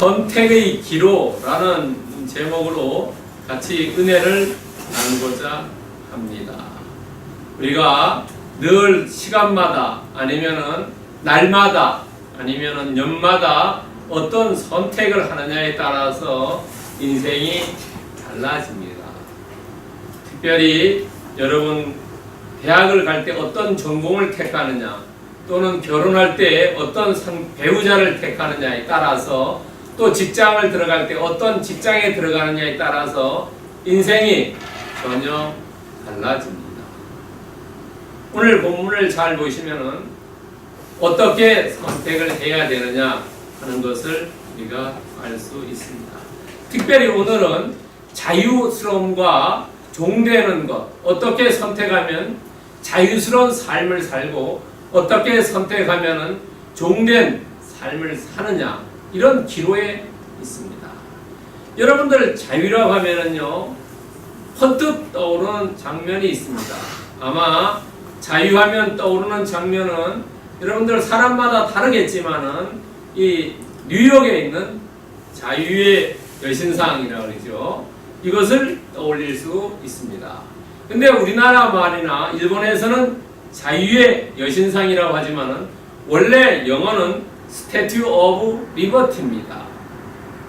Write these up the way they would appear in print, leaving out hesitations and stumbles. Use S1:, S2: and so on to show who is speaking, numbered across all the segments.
S1: 선택의 기로라는 제목으로 같이 은혜를 나누고자 합니다. 우리가 늘 시간마다 아니면은 날마다 아니면은 년마다 어떤 선택을 하느냐에 따라서 인생이 달라집니다. 특별히 여러분 대학을 갈 때 어떤 전공을 택하느냐 또는 결혼할 때 어떤 배우자를 택하느냐에 따라서 또 직장을 들어갈 때 어떤 직장에 들어가느냐에 따라서 인생이 전혀 달라집니다. 오늘 본문을 잘 보시면은 어떻게 선택을 해야 되느냐 하는 것을 우리가 알 수 있습니다. 특별히 오늘은 자유스러움과 종되는 것, 어떻게 선택하면 자유스러운 삶을 살고 어떻게 선택하면 종된 삶을 사느냐 이런 기로에 있습니다. 여러분들 자유라고 하면은요 헌뜻 떠오르는 장면이 있습니다. 아마 자유하면 떠오르는 장면은 여러분들 사람마다 다르겠지만은 이 뉴욕에 있는 자유의 여신상이라고 그러죠. 이것을 떠올릴 수 있습니다. 근데 우리나라 말이나 일본에서는 자유의 여신상이라고 하지만은 원래 영어는 스태튜 오브 리버티입니다.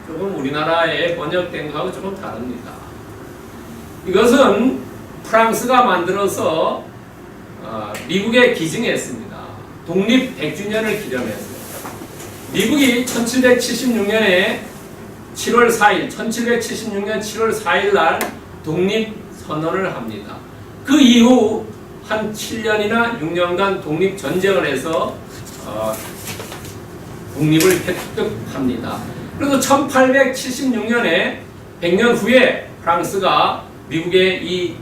S1: 조금 우리나라에 번역된 것하고 조금 다릅니다. 이것은 프랑스가 만들어서 미국에 기증했습니다. 독립 100주년을 기념했어요. 미국이 1776년에 7월 4일, 1776년 7월 4일 날 독립선언을 합니다. 그 이후 한 7년이나 6년간 독립전쟁을 해서 독립을 획득합니다. 그래서 1876년에 100년 후에 프랑스가 미국에 이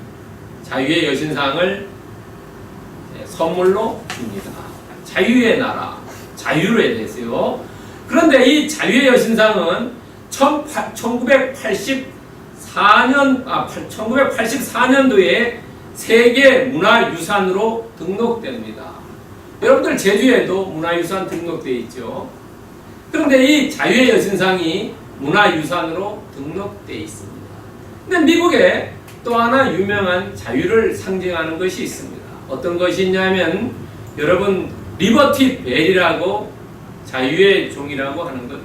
S1: 자유의 여신상을 선물로 줍니다. 자유의 나라, 자유를 해서요. 그런데 이 자유의 여신상은 1984년도에 세계 문화유산으로 등록됩니다. 여러분들 제주에도 문화유산 등록되어 있죠. 그런데 이 자유의 여신상이 문화유산으로 등록되어 있습니다. 근데 미국에 또 하나 유명한 자유를 상징하는 것이 있습니다. 어떤 것이 있냐면 여러분 리버티 벨이라고 자유의 종이라고 하는 것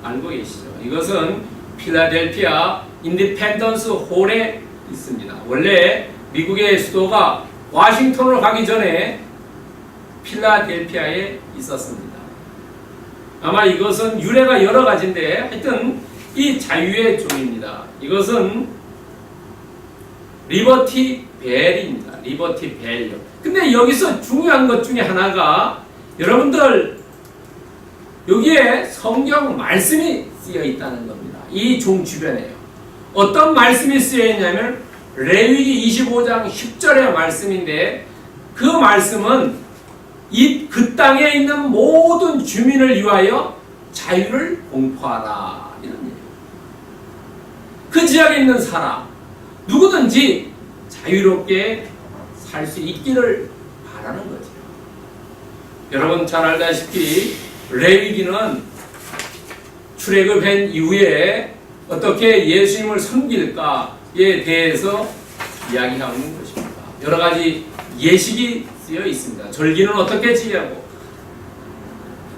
S1: 알고 계시죠? 이것은 필라델피아 인디펜던스 홀에 있습니다. 원래 미국의 수도가 워싱턴으로 가기 전에 필라델피아에 있었습니다. 아마 이것은 유래가 여러 가지인데 하여튼 이 자유의 종입니다. 이것은 리버티 벨입니다. 리버티 벨. 근데 여기서 중요한 것 중에 하나가 여러분들 여기에 성경 말씀이 쓰여 있다는 겁니다. 이 종 주변에요. 어떤 말씀이 쓰여 있냐면 레위기 25장 10절의 말씀인데 그 말씀은 그 땅에 있는 모든 주민을 위하여 자유를 공포하라 이런 얘기예요. 그 지역에 있는 사람 누구든지 자유롭게 살 수 있기를 바라는 거죠. 여러분 잘 알다시피 레위기는 출애굽한 이후에 어떻게 예수님을 섬길까에 대해서 이야기하고 있는 것입니다. 여러 가지 예식이 쓰여 있습니다. 절기는 어떻게 지내고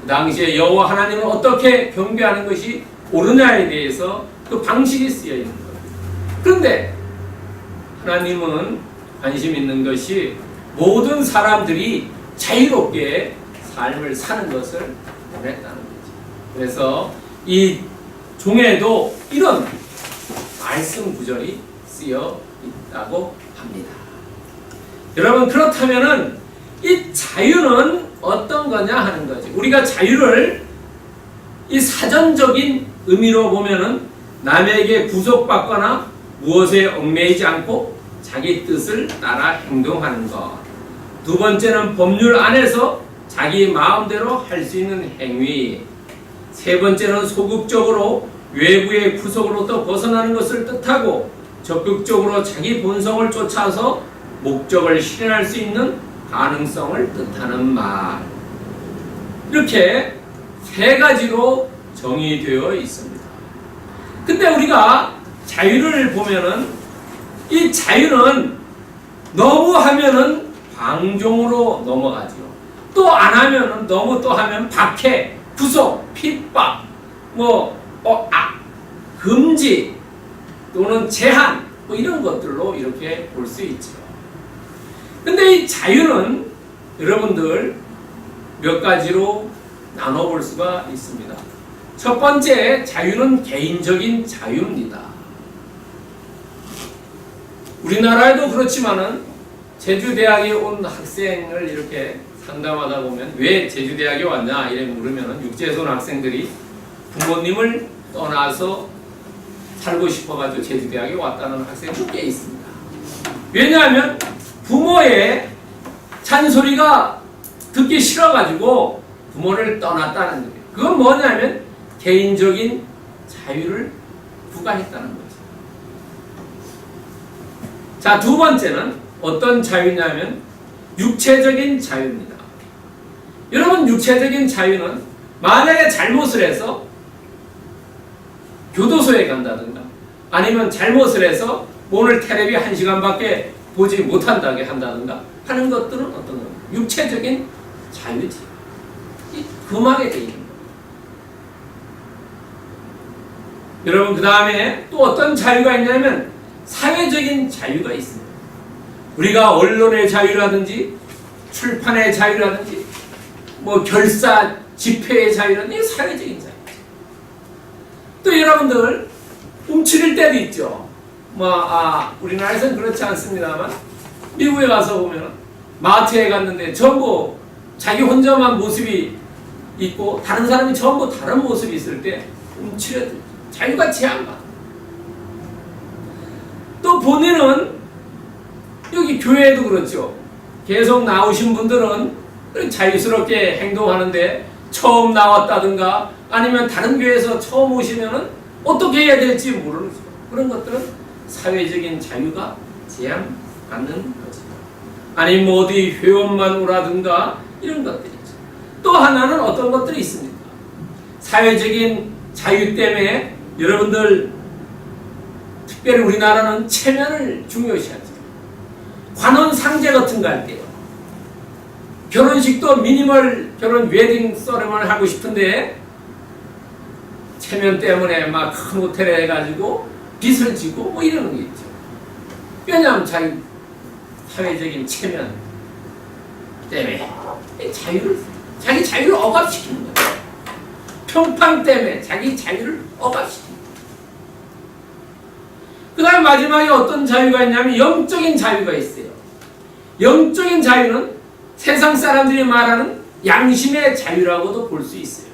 S1: 그 당시에 여호와 하나님을 어떻게 경배하는 것이 옳으냐에 대해서 그 방식이 쓰여 있는 거예요. 그런데 하나님은 관심 있는 것이 모든 사람들이 자유롭게 삶을 사는 것을 원했다는 거죠. 그래서 이 종에도 이런 말씀 구절이 쓰여 있다고 합니다. 여러분 그렇다면은 이 자유는 어떤 거냐 하는 거지. 우리가 자유를 이 사전적인 의미로 보면은 남에게 구속받거나 무엇에 얽매이지 않고 자기 뜻을 따라 행동하는 것. 두 번째는 법률 안에서 자기 마음대로 할 수 있는 행위. 세 번째는 소극적으로 외부의 구속으로부터 벗어나는 것을 뜻하고 적극적으로 자기 본성을 쫓아서 목적을 실현할 수 있는 가능성을 뜻하는 말. 이렇게 세 가지로 정의되어 있습니다. 근데 우리가 자유를 보면은 이 자유는 너무 하면은 방종으로 넘어가죠. 또 안 하면은 너무 또 하면 박해, 구속, 핍박, 금지 또는 제한 이런 것들로 이렇게 볼 수 있죠. 근데 이 자유는 여러분들 몇 가지로 나눠볼 수가 있습니다. 첫 번째 자유는 개인적인 자유입니다. 우리나라에도 그렇지만은 제주대학에 온 학생을 이렇게 상담하다 보면 왜 제주대학에 왔냐 이렇게 물으면 육지에서 온 학생들이 부모님을 떠나서 살고 싶어가지고 제주대학에 왔다는 학생도 꽤 있습니다. 왜냐하면 부모의 잔소리가 듣기 싫어가지고 부모를 떠났다는 거예요. 그건 뭐냐면 개인적인 자유를 부과했다는 거죠. 자, 두 번째는 어떤 자유냐면 육체적인 자유입니다. 여러분, 육체적인 자유는 만약에 잘못을 해서 교도소에 간다든가 아니면 잘못을 해서 오늘 텔레비 1시간밖에 보지 못한다게 한다든가 하는 것들은 어떤 겁니까? 육체적인 자유지. 금하게 되어 있는 거예요. 여러분, 그 다음에 또 어떤 자유가 있냐면 사회적인 자유가 있습니다. 우리가 언론의 자유라든지 출판의 자유라든지 결사 집회의 자유라든지 사회적인 자유. 또 여러분들 움츠릴 때도 있죠. 우리나라에서는 그렇지 않습니다만 미국에 가서 보면 마트에 갔는데 전부 자기 혼자만 모습이 있고 다른 사람이 전부 다른 모습이 있을 때 움츠려들죠. 자유가 제한받아. 또 본인은 여기 교회에도 그렇죠. 계속 나오신 분들은 자유스럽게 행동하는데 처음 나왔다든가 아니면 다른 교회에서 처음 오시면은 어떻게 해야 될지 모르는 거죠. 그런 것들은 사회적인 자유가 제한받는 거죠. 아니면 어디 회원만 오라든가 이런 것들이죠. 또 하나는 어떤 것들이 있습니까? 사회적인 자유 때문에 여러분들 특별히 우리나라는 체면을 중요시하죠. 관원 상제 같은 거 할 때요. 결혼식도 미니멀 결혼 웨딩 서레머니를 하고 싶은데 체면 때문에 막 큰 호텔에 해가지고 빚을 지고 이러는 게 있죠. 왜냐하면 자기 사회적인 체면 때문에 자기 자유를 억압시키는 거예요. 평판 때문에 자기 자유를 억압시키는 거예요. 그 다음에 마지막에 어떤 자유가 있냐면 영적인 자유가 있어요. 영적인 자유는 세상 사람들이 말하는 양심의 자유라고도 볼 수 있어요.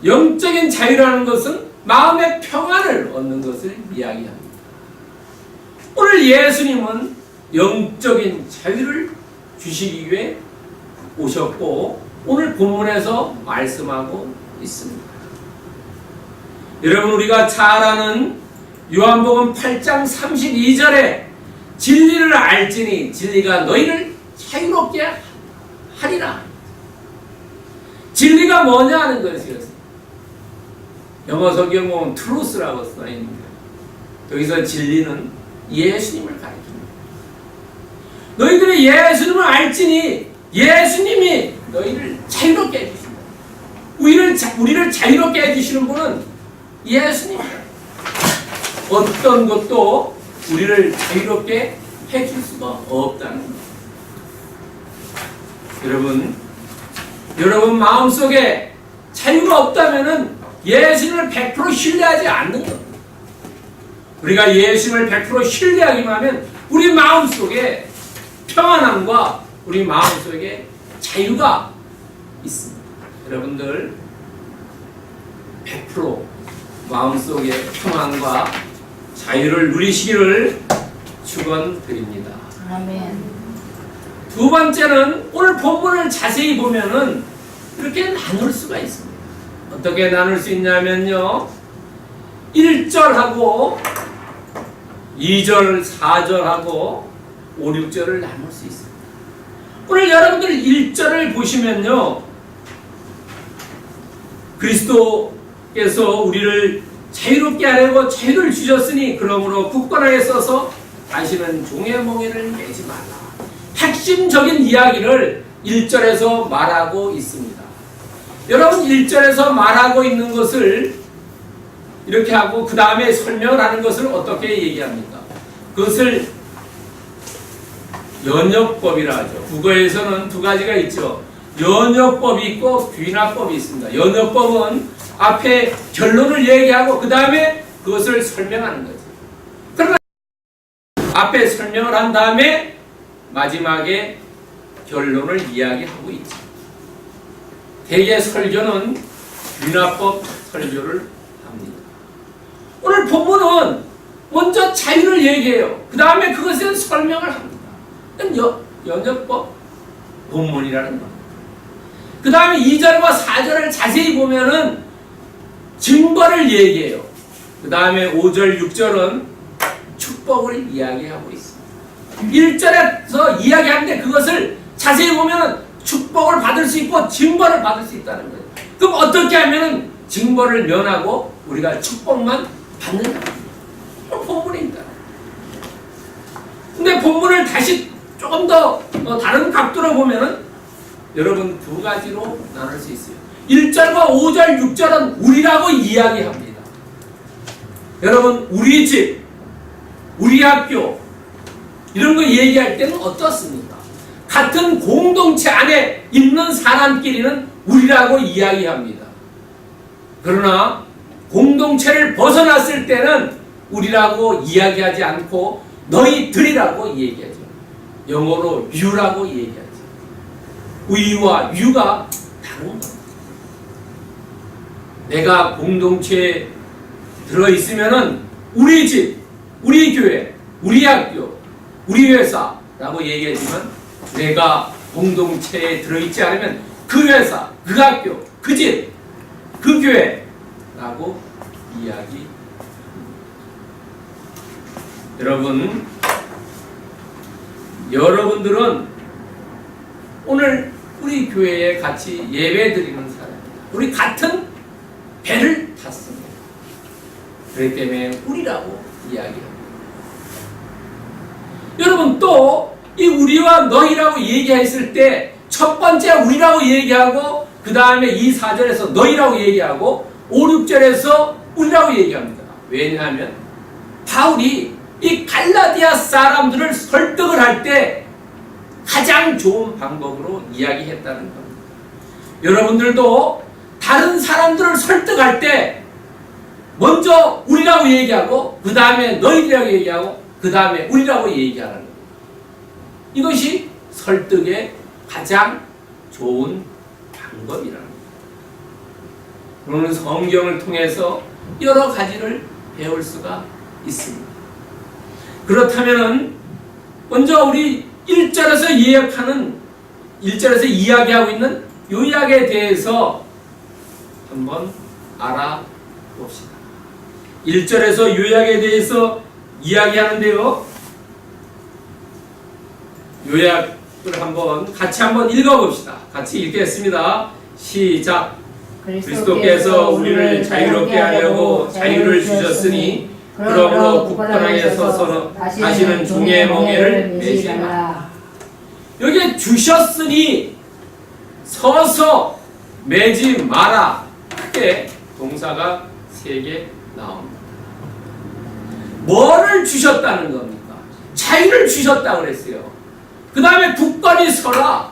S1: 영적인 자유라는 것은 마음의 평안을 얻는 것을 이야기합니다. 오늘 예수님은 영적인 자유를 주시기 위해 오셨고 오늘 본문에서 말씀하고 있습니다. 여러분, 우리가 잘 아는 요한복음 8장 32절에 진리를 알지니 진리가 너희를 자유롭게 하리라. 진리가 뭐냐 하는 것이었어요. 영어 성경 보면 truth라고 써 있는데 여기서 진리는 예수님을 가리킵니다. 너희들이 예수님을 알지니 예수님이 너희를 자유롭게 해주신다. 우리를 자유롭게 해주시는 분은 예수님이에요. 어떤 것도 우리를 자유롭게 해줄 수가 없다는 거예요. 여러분 마음속에 자유가 없다면은 예수님을 100% 신뢰하지 않는 겁니다. 우리가 예수님을 100% 신뢰하기만 하면 우리 마음속에 평안함과 우리 마음속에 자유가 있습니다. 여러분들 100% 마음속에 평안과 자유를 누리시기를 축원드립니다.
S2: 아멘.
S1: 두 번째는 오늘 본문을 자세히 보면은 이렇게 나눌 수가 있습니다. 어떻게 나눌 수 있냐면요. 1절하고 2절, 4절하고 5, 6절을 나눌 수 있습니다. 오늘 여러분들 1절을 보시면요. 그리스도께서 우리를 자유롭게 하려고 자유를 주셨으니 그러므로 굳건하게 서서 다시는 종의 멍에를 매지 말라. 핵심적인 이야기를 1절에서 말하고 있습니다. 여러분 1절에서 말하고 있는 것을 이렇게 하고 그 다음에 설명을 하는 것을 어떻게 얘기합니까? 그것을 연역법이라 하죠. 국어에서는 두 가지가 있죠. 연역법이 있고 귀납법이 있습니다. 연역법은 앞에 결론을 얘기하고 그 다음에 그것을 설명하는 거죠. 그러나 앞에 설명을 한 다음에 마지막에 결론을 이야기하고 있죠. 대개 설교는 귀납법 설교를 합니다. 오늘 본문은 먼저 자유를 얘기해요. 그 다음에 그것을 설명을 합니다. 연역법 본문이라는 겁니다. 그 다음에 2절과 4절을 자세히 보면은 증거를 얘기해요. 그 다음에 5절, 6절은 축복을 이야기하고 있습니다. 1절에서 이야기하는데 그것을 자세히 보면은 축복을 받을 수 있고 증거를 받을 수 있다는 거예요. 그럼 어떻게 하면은 증거를 면하고 우리가 축복만 받는가? 본문입니다. 근데 본문을 다시 조금 더 다른 각도로 보면은 여러분 두 가지로 나눌 수 있어요. 1절과 5절, 6절은 우리라고 이야기합니다. 여러분 우리 집, 우리 학교 이런 거 얘기할 때는 어떻습니까? 같은 공동체 안에 있는 사람끼리는 우리라고 이야기합니다. 그러나 공동체를 벗어났을 때는 우리라고 이야기하지 않고 너희들이라고 얘기하죠. 영어로 you라고 얘기하죠. we와 you가 다른 겁니다. 내가 공동체에 들어있으면은 우리 집, 우리 교회, 우리 학교, 우리 회사라고 얘기하지만 내가 공동체에 들어있지 않으면 그 회사, 그 학교, 그 집, 그 교회라고 이야기. 여러분들은 오늘 우리 교회에 같이 예배 드리는 사람입니다. 우리 같은 배를 탔습니다. 그렇기 때문에 우리라고 이야기합니다. 여러분 또 이 우리와 너희라고 얘기했을 때 첫 번째 우리라고 얘기하고 그 다음에 이 4절에서 너희라고 얘기하고 5, 6절에서 우리라고 얘기합니다. 왜냐하면 바울이 이 갈라디아 사람들을 설득을 할 때 가장 좋은 방법으로 이야기했다는 겁니다. 여러분들도 다른 사람들을 설득할 때 먼저 우리라고 얘기하고 그 다음에 너희들이라고 얘기하고 그 다음에 우리라고 얘기하라는 겁니다. 이것이 설득의 가장 좋은 방법이라는 겁니다. 오늘 성경을 통해서 여러 가지를 배울 수가 있습니다. 그렇다면 먼저 우리 1절에서 이야기하고 있는 요약에 대해서 한번 알아봅시다. 1절에서 요약에 대해서 이야기하는데요. 요약을 같이 한번 읽어봅시다. 같이 읽겠습니다. 시작. 그리스도께서 우리를 자유롭게 하려고 자유를 주셨으니 그러므로 굳건하게 서서 다시는 종의 멍에를 매지 마라. 여기에 주셨으니 서서 매지 마라. 크게 동사가 3개 나옵니다. 뭐를 주셨다는 겁니까? 자유를 주셨다고 그랬어요. 그 다음에 굳건히 서라.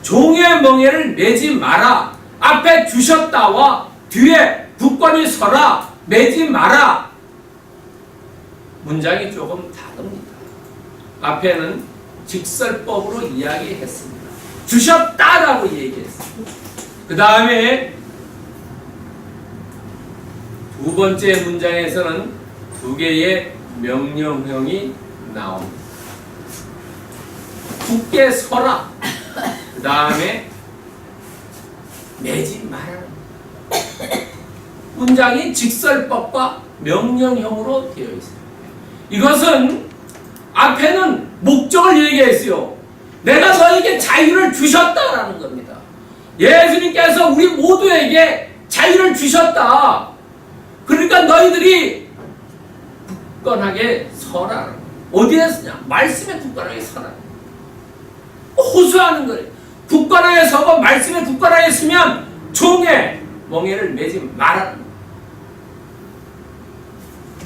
S1: 종의 멍에를 매지 마라. 앞에 주셨다와 뒤에 굳건히 서라. 매지 마라. 문장이 조금 다릅니다. 앞에는 직설법으로 이야기했습니다. 주셨다라고 얘기했습니다. 그 다음에 두 번째 문장에서는 2개의 명령형이 나옵니다. 굳게 서라. 그 다음에 매지 마라. 문장이 직설법과 명령형으로 되어 있습니다. 이것은 앞에는 목적을 얘기했어요. 내가 너에게 자유를 주셨다라는 겁니다. 예수님께서 우리 모두에게 자유를 주셨다. 그러니까 너희들이 굳건하게 서라. 어디에 쓰냐? 말씀에 굳건하게 서라. 호소하는 거예요. 굳건하게 서고 말씀에 굳건하게 서면 종의 멍에를 매지 말라는 거예요.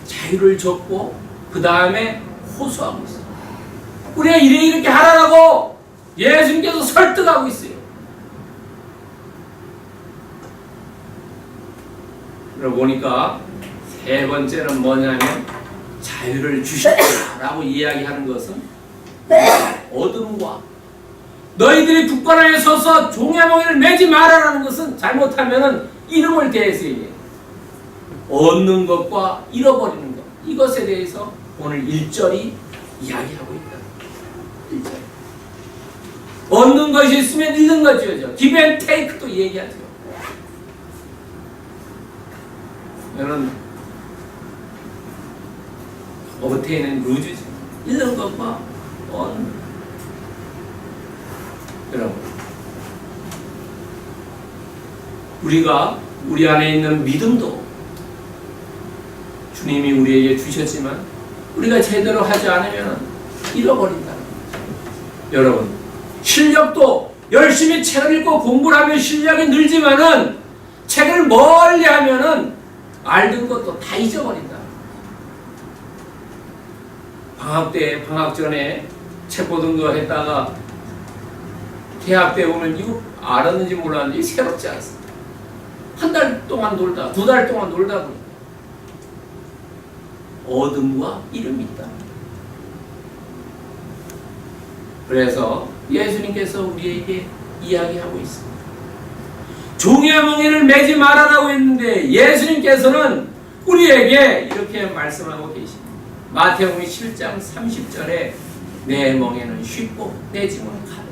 S1: 자유를 줬고 그 다음에 호소하고 있어요. 우리가 이렇게 하라고 예수님께서 설득하고 있어요. 그러고 보니까 세 번째는 뭐냐면 자유를 주셨다라고 이야기하는 것은 어둠과 너희들이 굳건하게 서서 종의 멍에를 매지 말아라는 것은 잘못하면은 이름을 대해서 얘기해요. 얻는 것과 잃어버리는 것, 이것에 대해서 오늘 1절이 이야기하고 있다. 1절. 얻는 것이 있으면 잃는 것이죠. give and take도 얘기하죠. 이거는 어버테이는 루즈죠. 잃는 것과 얻는. 여러분, 우리가 우리 안에 있는 믿음도 주님이 우리에게 주셨지만 우리가 제대로 하지 않으면 잃어버린다는 거죠. 여러분, 실력도 열심히 책을 읽고 공부를 하면 실력이 늘지만은 책을 멀리 하면은 알던 것도 다 잊어버린다. 방학 때, 방학 전에 책 보던 거 했다가 개학 때 오면 이거 알았는지 몰랐는지 새롭지 않습니다. 한 달 동안 놀다, 2달 동안 놀다 보니까 어둠과 이름이 있다. 그래서 예수님께서 우리에게 이야기하고 있습니다. 종의 멍에를 매지 말아라고 했는데 예수님께서는 우리에게 이렇게 말씀하고 계십니다. 마태복음 7장 30절에 내 멍에는 쉽고 내 짐은 가볍다.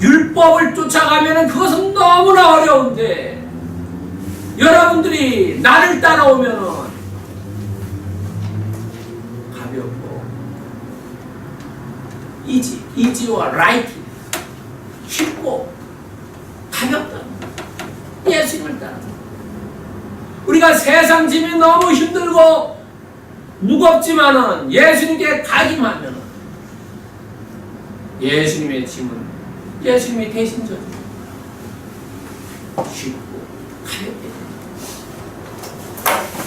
S1: 율법을 쫓아가면 그것은 너무나 어려운데 여러분들이 나를 따라오면 가볍고 이지와 라이트 쉽고 가볍다. 예수님을 따라. 우리가 세상 짐이 너무 힘들고 무겁지만은 예수님께 가기만 하면 예수님의 짐은 예수님이 대신 져줍니다. 쉽고 가볍게.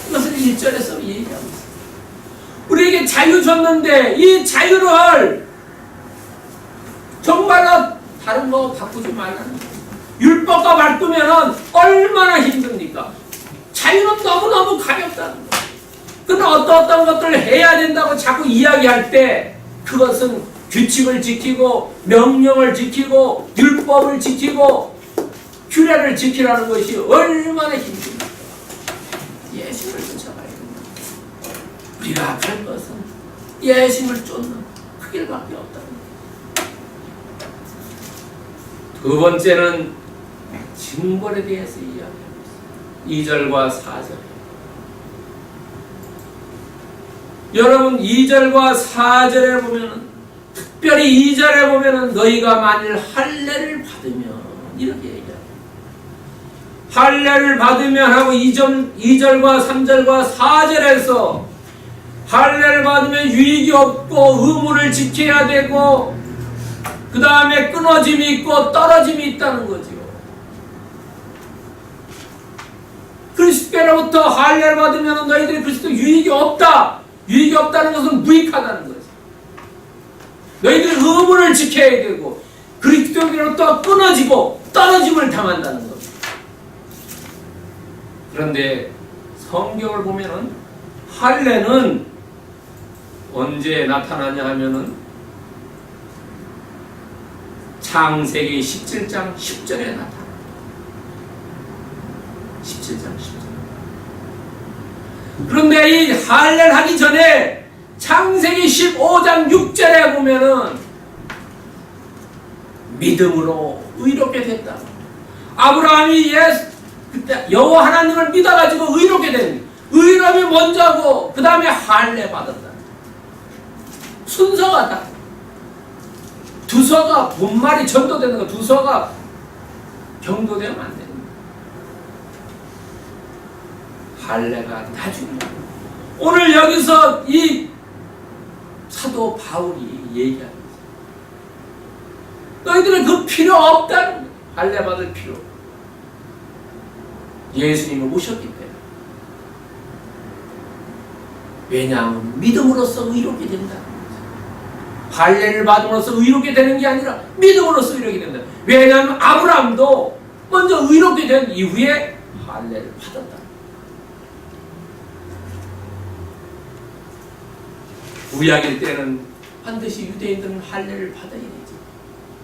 S1: 이것을 1절에서 얘기하고 있습니다. 우리에게 자유 줬는데 이 자유를 정말로 다른 거 바꾸지 말라는 거예요. 율법과 바꾸면 얼마나 힘듭니까? 자유는 너무너무 가볍다는 거예요. 그런데 어떤 것들을 해야 된다고 자꾸 이야기할 때 그것은 규칙을 지키고 명령을 지키고 율법을 지키고 규례를 지키라는 것이 얼마나 힘듭니까? 예수님을 쫓아가야 됩니다. 우리가 갈 것은 예수님을 쫓는 그 길밖에 없다는 거예요. 두 번째는 징벌에 대해서 이야기하고 있습니다. 2절과 4절. 여러분 2절과 4절에 보면은 특별히 2절에 보면은 너희가 만일 할례를 받으면 이렇게 얘기합니다. 할례를 받으면 하고 2절과 3절과 4절에서 할례를 받으면 유익이 없고 의무를 지켜야 되고 그 다음에 끊어짐이 있고 떨어짐이 있다는 거죠. 그리스도로부터 할례를 받으면 너희들이 그리스도 유익이 없다. 유익이 없다는 것은 무익하다는 거죠. 너희들이 의무를 지켜야 되고 그리스도로부터 끊어지고 떨어짐을 당한다는 거죠. 그런데 성경을 보면은 할례는 언제 나타나냐 하면은 창세기 17장 10절에 나타납니다. 17장 10절. 그런데 이 할례를 하기 전에 창세기 15장 6절에 보면은 믿음으로 의롭게 됐다. 아브라함이 그때 여호와 하나님을 믿어가지고 의롭게 된 의롭이 먼저고 그 다음에 할례 받았다. 순서가 다 두서가 본말이 전도되는 거, 두서가 경도되면 안 됩니다. 할례가 나중에. 오늘 여기서 이 사도 바울이 얘기하는 거예요. 너희들은 그 필요 없다는 거예요. 할례 받을 필요. 예수님을 오셨기 때문에. 왜냐하면 믿음으로써 의롭게 된다는 거죠. 할례를 받음으로써 의롭게 되는 게 아니라 믿음으로써 의롭게 된다. 왜냐하면 아브라함도 먼저 의롭게 된 이후에 할례를 받았다. 구약일 때는 반드시 유대인들은 할례를 받아야 되지.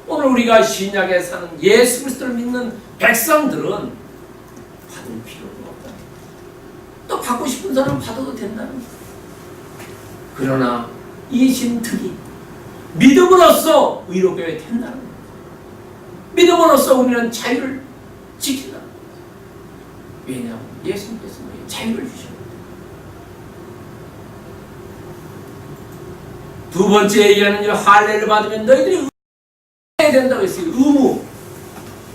S1: 오늘 우리가 신약에 사는 예수 그리스도를 믿는 백성들은 받을 필요가 없다. 또 받고 싶은 사람은 받아도 된다는 거야. 그러나 이 신특이 믿음으로써 의롭게 된다는 거야. 믿음으로써 우리는 자유를 지킨다는 거야. 왜냐하면 예수님께서 우리에게 자유를 주셨다. 두 번째 얘기하는 할례를 받으면 너희들이 해야 된다고 했어요. 의무.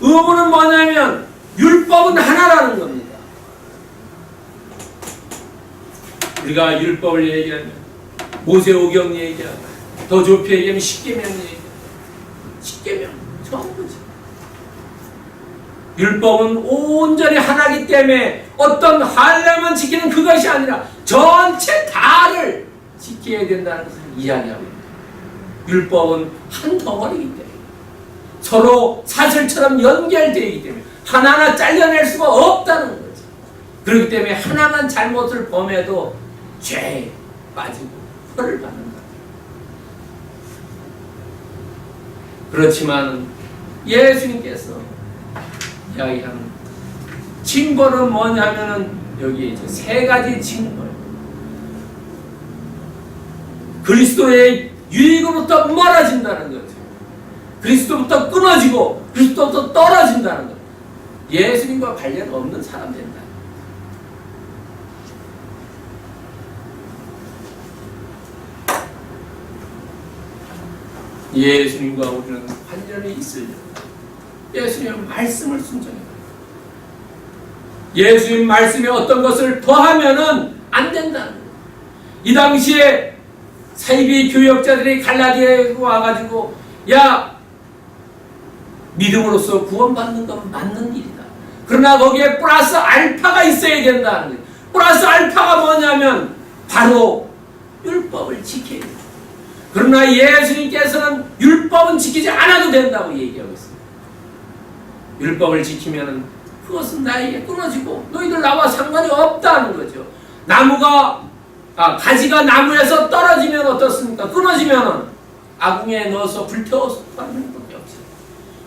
S1: 의무는 뭐냐면 율법은 하나라는 겁니다. 우리가 율법을 얘기하면 모세오경 얘기하고 더 좁게 얘기하면 십계명 얘기하고 십계명 전부지. 율법은 온전히 하나이기 때문에 어떤 할례만 지키는 그것이 아니라 전체 다를 지켜야 된다는 것을 이야기하고 있습니다. 율법은 한 덩어리이기 때문에 서로 사슬처럼 연결되어 있기 때문에 하나하나 잘려낼 수가 없다는 거죠. 그렇기 때문에 하나만 잘못을 범해도 죄에 빠지고 벌을 받는다. 그렇지만 예수님께서 이야기하는 징벌은 뭐냐면은 여기에 이제 세 가지 징벌. 그리스도의 유익으로부터 멀어진다는 거죠. 그리스도부터 끊어지고 그리스도부터 떨어진다는 것. 예수님과 관련 없는 사람 된다. 예수님과 우리는 관련이 있으려고 예수님의 말씀을 순종해요. 예수님 말씀에 어떤 것을 더하면은 안 된다는 거예요. 이 당시에 사이비 교역자들이 갈라디아에 와가지고 야 믿음으로써 구원받는 건 맞는 일이다. 그러나 거기에 플러스 알파가 있어야 된다는 거예요. 플러스 알파가 뭐냐면 바로 율법을 지켜야 돼요. 그러나 예수님께서는 율법은 지키지 않아도 된다고 얘기하고 있습니다. 율법을 지키면 그것은 나에게 끊어지고 너희들 나와 상관이 없다는 거죠. 가지가 나무에서 떨어지면 어떻습니까? 끊어지면 아궁이에 넣어서 불태워서 빠르는 것밖에 없어요.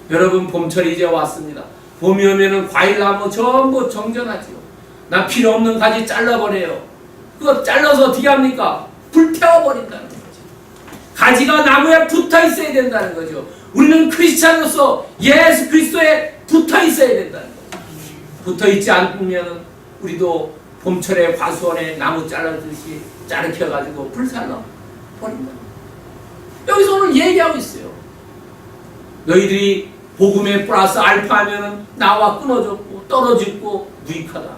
S1: 여러분 봄철이 이제 왔습니다. 봄이 오면은 과일나무 전부 정전하지요. 나 필요 없는 가지 잘라버려요. 그거 잘라서 어떻게 합니까? 불태워버린다는 거죠. 가지가 나무에 붙어 있어야 된다는 거죠. 우리는 크리스찬으로서 예수 그리스도에 붙어 있어야 된다는 거죠. 붙어 있지 않으면 우리도 봄철에 과수원에 나무 잘라듯이 자르켜가지고 불살라 버린다. 여기서 오늘 얘기하고 있어요. 너희들이 복음에 플러스 알파 하면은 나와 끊어졌고 떨어졌고 무익하다.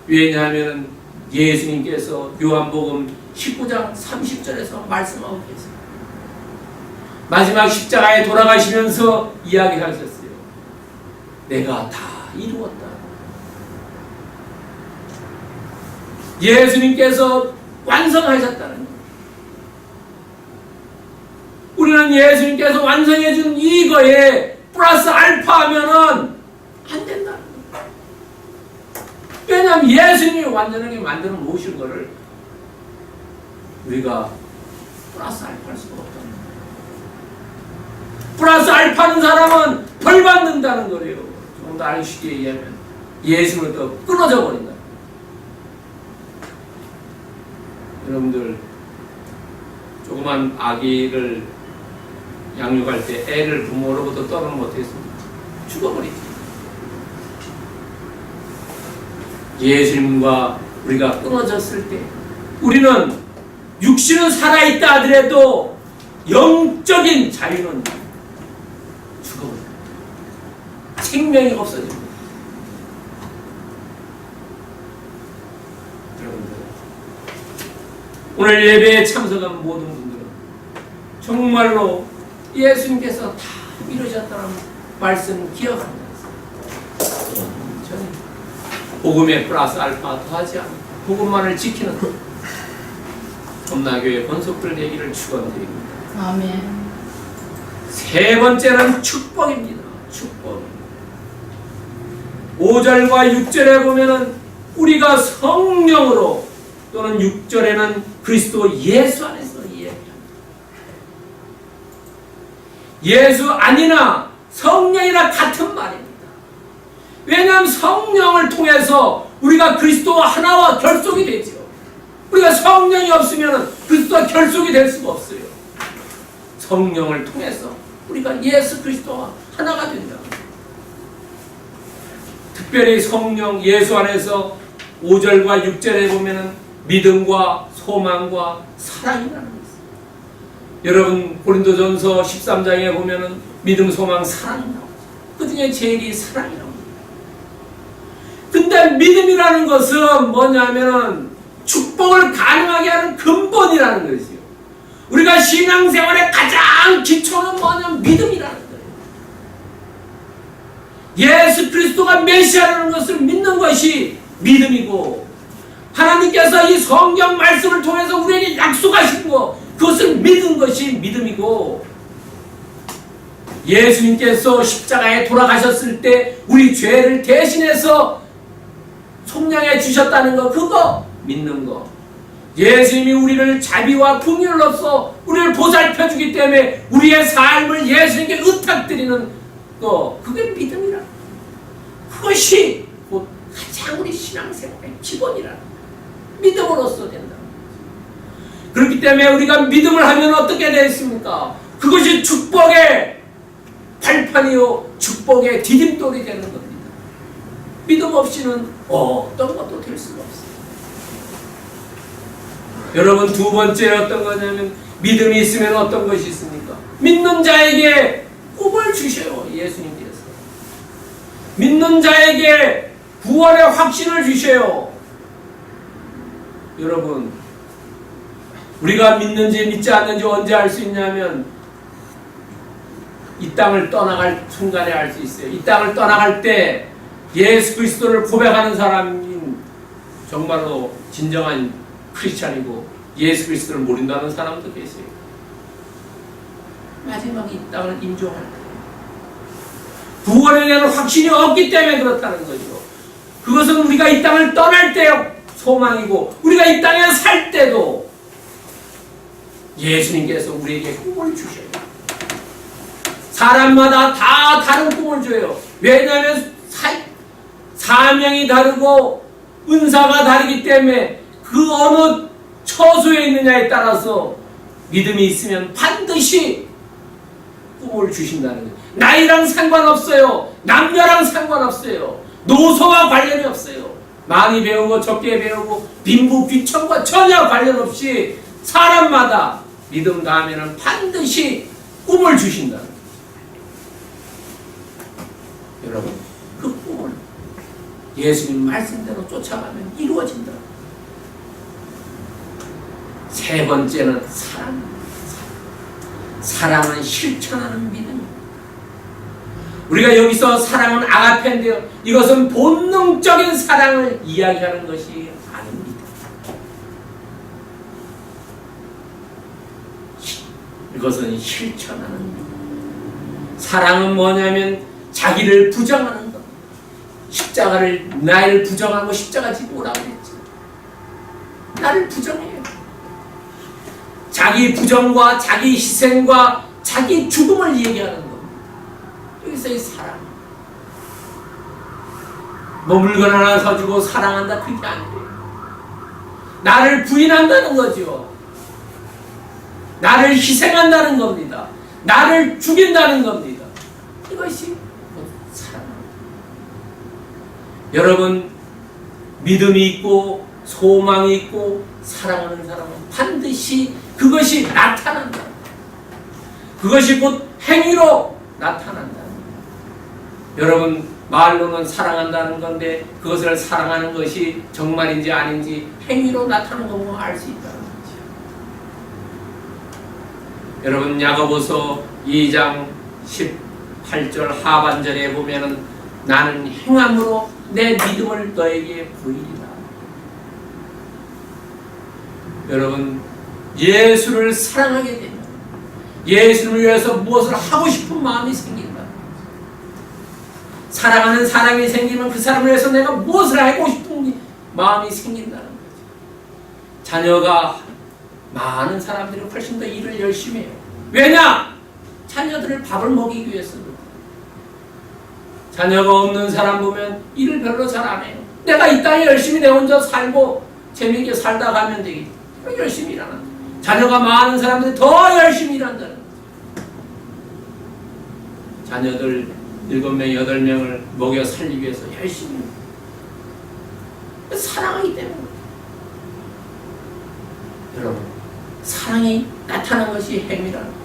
S1: 왜냐하면 예수님께서 요한복음 19장 30절에서 말씀하고 계세요. 마지막 십자가에 돌아가시면서 이야기하셨어요. 내가 다 이루었다. 예수님께서 완성하셨다는 거예요. 우리는 예수님께서 완성해준 이거에 플러스 알파 하면은 안 된다는 거예요. 왜냐하면 예수님이 완전하게 만들어 놓으신 거를 우리가 플러스 알파할 수가 없다는 거예요. 플러스 알파는 사람은 벌 받는다는 거예요. 조금 더 알기 쉽게 얘기하면 예수님부터 끊어져 버린다. 여러분들 조그만 아기를 양육할 때 애를 부모로부터 떠나면 어떻게 했습니까? 죽어버리지. 예수님과 우리가 끊어졌을 때 우리는 육신은 살아있다 하더라도 영적인 자유는 죽어버립니다. 생명이 없어집니다. 여러분들, 오늘 예배에 참석한 모든 분들은 정말로 예수님께서 다 이루셨다는 말씀 기억합니다. 저는 복음에 플러스 알파 더하지 않고 복음만을 지키는 섬나교회 권속들 되기를 축원드립니다.
S2: 아멘.
S1: 세 번째는 축복입니다. 축복. 5절과 6절에 보면은 우리가 성령으로 또는 6절에는 그리스도 예수 안에서 이야기합니다. 예수 아니나 성령이나 같은 말입니다. 왜냐하면 성령을 통해서 우리가 그리스도와 하나와 결속이 되죠. 우리가 성령이 없으면 그리스도와 결속이 될 수가 없어요. 성령을 통해서 우리가 예수 그리스도와 하나가 된다. 특별히 성령 예수 안에서 5절과 6절에 보면은 믿음과 소망과 사랑이라는 게 있어요. 여러분 고린도전서 13장에 보면은 믿음, 소망, 사랑이 나오죠. 그 중에 제일이 사랑이 나옵니다. 근데 믿음이라는 것은 뭐냐면은 축복을 가능하게 하는 근본이라는 것이요. 우리가 신앙생활의 가장 기초는 뭐냐면 믿음이라는 거예요. 예수 그리스도가 메시아라는 것을 믿는 것이 믿음이고, 하나님께서 이 성경 말씀을 통해서 우리에게 약속하신 것, 그것을 믿는 것이 믿음이고, 예수님께서 십자가에 돌아가셨을 때 우리 죄를 대신해서 속량해 주셨다는 것, 그거 믿는 거. 예수님이 우리를 자비와 긍휼로서 우리를 보살펴 주기 때문에 우리의 삶을 예수님께 의탁드리는 거, 그게 믿음이라. 그것이 곧 가장 우리 신앙생활의 기본이라. 믿음으로써 된다. 그렇기 때문에 우리가 믿음을 하면 어떻게 되겠습니까? 그것이 축복의 발판이요 축복의 디딤돌이 되는 겁니다. 믿음 없이는 어떤 것도 될 수가 없어요. 여러분, 두 번째 어떤 거냐면, 믿음이 있으면 어떤 것이 있습니까? 믿는 자에게 꿈을 주셔요. 예수님께서 믿는 자에게 구원의 확신을 주셔요. 여러분, 우리가 믿는지 믿지 않는지 언제 알 수 있냐면 이 땅을 떠나갈 순간에 알 수 있어요. 이 땅을 떠나갈 때 예수 그리스도를 고백하는 사람인 정말로 진정한 크리스찬이고, 예수 그리스도를 모른다는 사람도 계세요. 마지막에 이 땅을 인정할 때 구원에 대한 확신이 없기 때문에 그렇다는 거죠. 그것은 우리가 이 땅을 떠날 때의 소망이고, 우리가 이 땅에 살 때도 예수님께서 우리에게 꿈을 주셔요. 사람마다 다 다른 꿈을 줘요. 왜냐하면 사명이 다르고 은사가 다르기 때문에 그 어느 처소에 있느냐에 따라서 믿음이 있으면 반드시 꿈을 주신다는 거예요. 나이랑 상관없어요. 남녀랑 상관없어요. 노소와 관련이 없어요. 많이 배우고 적게 배우고 빈부 귀천과 전혀 관련 없이 사람마다 믿음 다음에는 반드시 꿈을 주신다는 거예요. 여러분, 그 꿈을 예수님 말씀대로 쫓아가면 이루어진다. 세 번째는 사랑. 사랑은 실천하는 믿음. 우리가 여기서 사랑은 아가페인데요, 이것은 본능적인 사랑을 이야기하는 것이 아닙니다. 이것은 실천하는 믿음. 사랑은 뭐냐면 자기를 부정하는 것. 십자가를, 나를 부정하고 십자가 지고 오라고 그랬죠. 나를 부정해요. 자기 부정과 자기 희생과 자기 죽음을 얘기하는 겁니다. 여기서의 사랑. 뭐 물건 하나 사주고 사랑한다, 그게 아니에요. 나를 부인한다는 거죠. 나를 희생한다는 겁니다. 나를 죽인다는 겁니다. 이것이 사랑입니다. 여러분, 믿음이 있고 소망이 있고 사랑하는 사람은 반드시 그것이 나타난다. 그것이 곧 행위로 나타난다. 여러분, 말로는 사랑한다는 건데 그것을 사랑하는 것이 정말인지 아닌지 행위로 나타나는 거 보면 알 수 있다는 거죠. 여러분, 야고보서 2장 18절 하반절에 보면은 나는 행함으로 내 믿음을 너에게 보이리라. 여러분, 예수를 사랑하게 되면 예수를 위해서 무엇을 하고 싶은 마음이 생긴다. 사랑하는 사람이 생기면 그 사람을 위해서 내가 무엇을 하고 싶은 마음이 생긴다는 거죠. 자녀가 많은 사람들이 훨씬 더 일을 열심히 해요. 왜냐? 자녀들을 밥을 먹이기 위해서도. 자녀가 없는 사람 보면 일을 별로 잘 안 해요. 내가 이 땅에 열심히 내 혼자 살고 재미있게 살다 가면 되겠지. 열심히 일하는 거예요. 자녀가 많은 사람들이 더 열심히 일한다는 거죠. 자녀들 7명, 8명을 먹여 살리기 위해서 열심히 해요. 사랑하기 때문에. 여러분, 사랑이 나타난 것이 행위라는 거죠.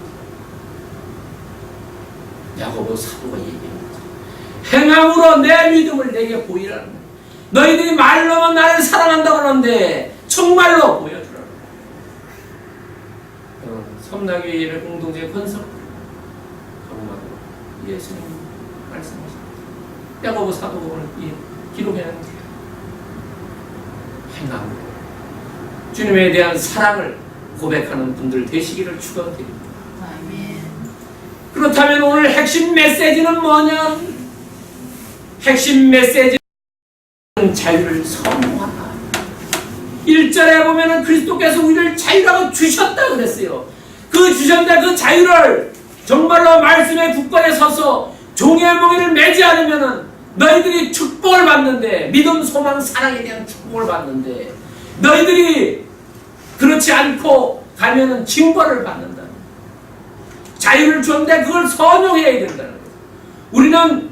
S1: 야고보 사도가 얘기합니다. 행함으로 내 믿음을 내게 보이라는 거예요. 너희들이 말로만 나를 사랑한다고 하는데 정말로 보여주라는 거예요. 섬나교 예배 공동체 건설 강마도 예수님 말씀하십니다. 야고보 사도가 오늘 기록해놨는데 행함으로 주님에 대한 사랑을 고백하는 분들 되시기를 축원드립니다. 그렇다면 오늘 핵심 메시지는 뭐냐? 핵심 메시지는 자유를 선포한다. 1절에 보면은 그리스도께서 우리를 자유라고 주셨다 그랬어요. 그 주셨는데 그 자유를 정말로 말씀의 굳건에 서서 종의 몽에를 매지 않으면은 너희들이 축복을 받는데, 믿음, 소망, 사랑에 대한 축복을 받는데, 너희들이 그렇지 않고 가면은 징벌을 받는다. 자유를 줬는데 그걸 선용해야 된다는 거예요. 우리는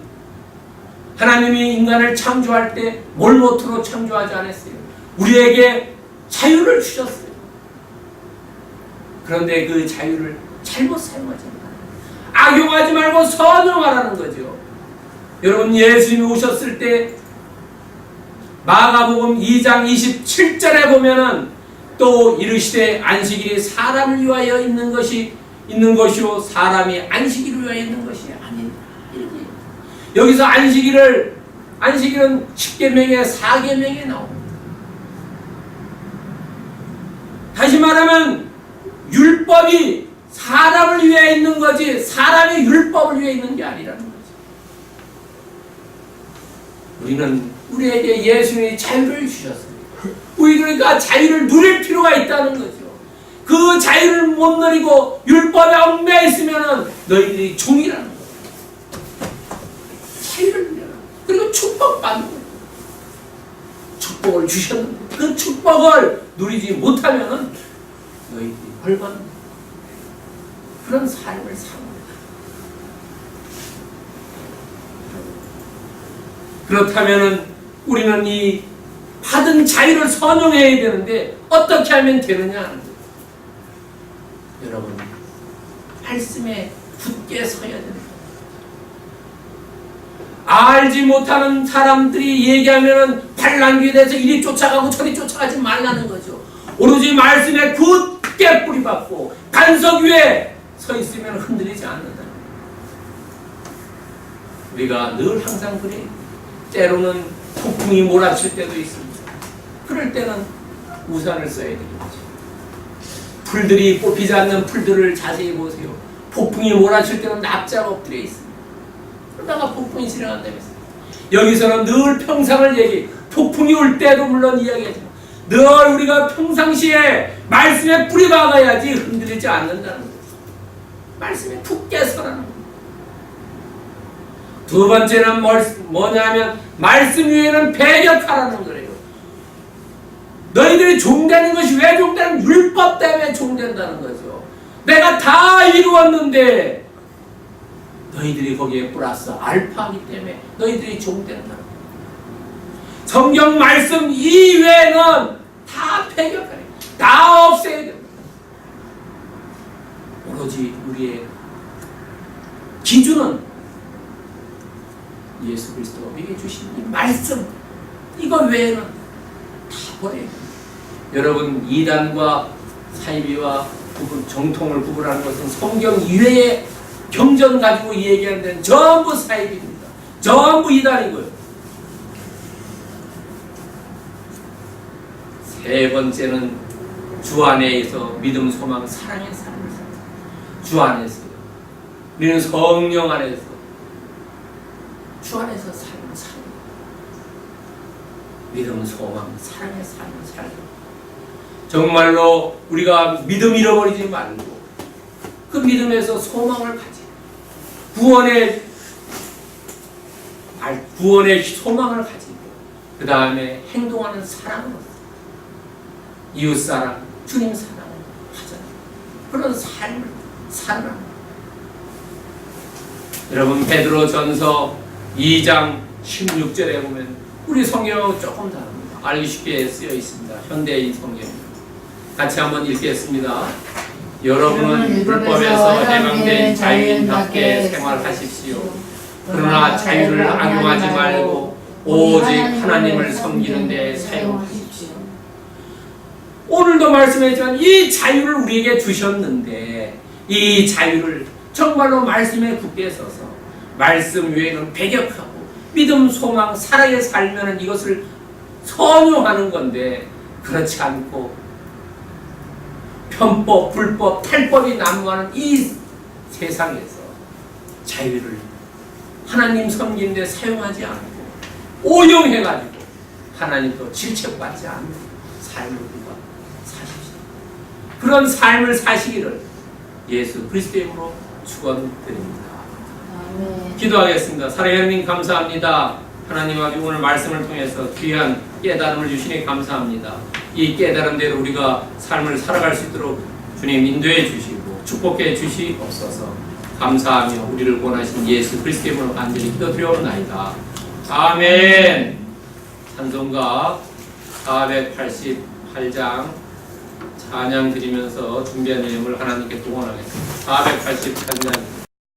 S1: 하나님이 인간을 창조할 때 뭘 모토로 창조하지 않았어요? 우리에게 자유를 주셨어요. 그런데 그 자유를 잘못 사용하지 않아요. 악용하지 말고 선용하라는 거죠. 여러분, 예수님이 오셨을 때 마가복음 2장 27절에 보면은 또 이르시되 안식일이 사람을 위하여 있는 것이요 사람이 안식일을 위하여 있는 것이 아니다. 여기서 안식일은 10계명에 4계명에 나옵니다. 다시 말하면 율법이 사람을 위해 있는 거지 사람이 율법을 위해 있는 게 아니라는 거죠. 우리는 우리에게 예수님이 자유를 주셨습니다. 우리 그러니까 자유를 누릴 필요가 있다는 거죠. 그 자유를 못 누리고 율법에 얽매여 있으면 너희들이 종이라는 거예요. 자유를 누려라. 그리고 축복받는 거예요. 축복을 주셨는데 그 축복을 누리지 못하면 너희들이 벌받는 그런 삶을 사는 거예요. 그렇다면 우리는 이 받은 자유를 선용해야 되는데 어떻게 하면 되느냐 하는 거예요. 여러분, 말씀에 굳게 서야 됩니다. 알지 못하는 사람들이 얘기하면 반란기에 대해서 이리 쫓아가고 저리 쫓아가지 말라는 거죠. 오로지 말씀에 굳게 뿌리박고 반석 위에 서 있으면 흔들리지 않는다. 우리가 늘 항상 그래요. 때로는 폭풍이 몰아칠 때도 있습니다. 그럴 때는 우산을 써야 되겠죠. 풀들이 뽑히지 않는 풀들을 자세히 보세요. 폭풍이 몰아칠 때는 납자가 엎드려 있습니다. 그러다가 폭풍이 지나간다면서. 여기서는 늘 평상을 얘기해. 폭풍이 올 때도 물론 이야기하지만 늘 우리가 평상시에 말씀에 뿌리 박아야지 흔들리지 않는다는 거죠. 말씀에 굳게 서라는 거죠. 두 번째는 뭐냐면 말씀 위에는 배격하라는 거예요. 너희들이 종되는 것이 왜 종되는? 율법 때문에 종된다는 거죠. 내가 다 이루었는데 너희들이 거기에 플러스 알파이기 때문에 너희들이 종된다는 거예요. 성경 말씀 이외에는 다 배격하래. 다 없애야 됩니다. 오로지 우리의 기준은 예수 그리스도가 우리에게 주신 이 말씀, 이거 외에는 다 버려요. 여러분, 이단과 사이비와 정통을 구분하는 것은 성경 이외의 경전 가지고 얘기하는 데는 전부 사이비입니다. 전부 이단이고요. 세 번째는 주 안에서 믿음, 소망, 사랑의 삶을 살자. 주 안에서, 우리는 성령 안에서, 주 안에서 삶을 살자. 믿음, 소망, 사랑의 삶을 살자. 정말로 우리가 믿음 잃어버리지 말고 그 믿음에서 소망을 가지고 구원의 소망을 가지고 그 다음에 행동하는 사랑으로서 이웃사랑, 주님 사랑을 하잖아요. 그런 삶을 살아라. 여러분, 베드로전서 2장 16절에 보면 우리 성경하고 조금 다릅니다. 알기 쉽게 쓰여 있습니다. 현대인 성경입니다. 같이 한번 읽겠습니다. 여러분은 불법에서 해방된 자유인답게 생활하십시오. 그러나 자유를 악용하지 말고 오직 하나님을 섬기는 데 사용하십시오. 오늘도 말씀했지만 이 자유를 우리에게 주셨는데 이 자유를 정말로 말씀에 굳게 서서 말씀 외에는 배격하고 믿음, 소망, 사랑에 살면 이것을 선용하는 건데 그렇지 않고 편법, 불법, 탈법이 난무하는 이 세상에서 자유를 하나님 섬기는 데 사용하지 않고 오용해가지고 하나님도 질책받지 않는 삶을 우리가 사십시오. 그런 삶을 사시기를 예수 그리스도의 이름으로 축원드립니다. 기도하겠습니다. 사랑하는 하나님 감사합니다. 하나님 아버지, 오늘 말씀을 통해서 귀한 깨달음을 주시니 감사합니다. 이 깨달음대로 우리가 삶을 살아갈 수 있도록 주님 인도해 주시고 축복해 주시옵소서. 감사하며 우리를 원하신 예수 그리스도의 이름으로 간절히 기도드려옵나이다. 아멘. 찬송가 488장 찬양 드리면서 준비한 내용을 하나님께 동원하겠습니다. 488장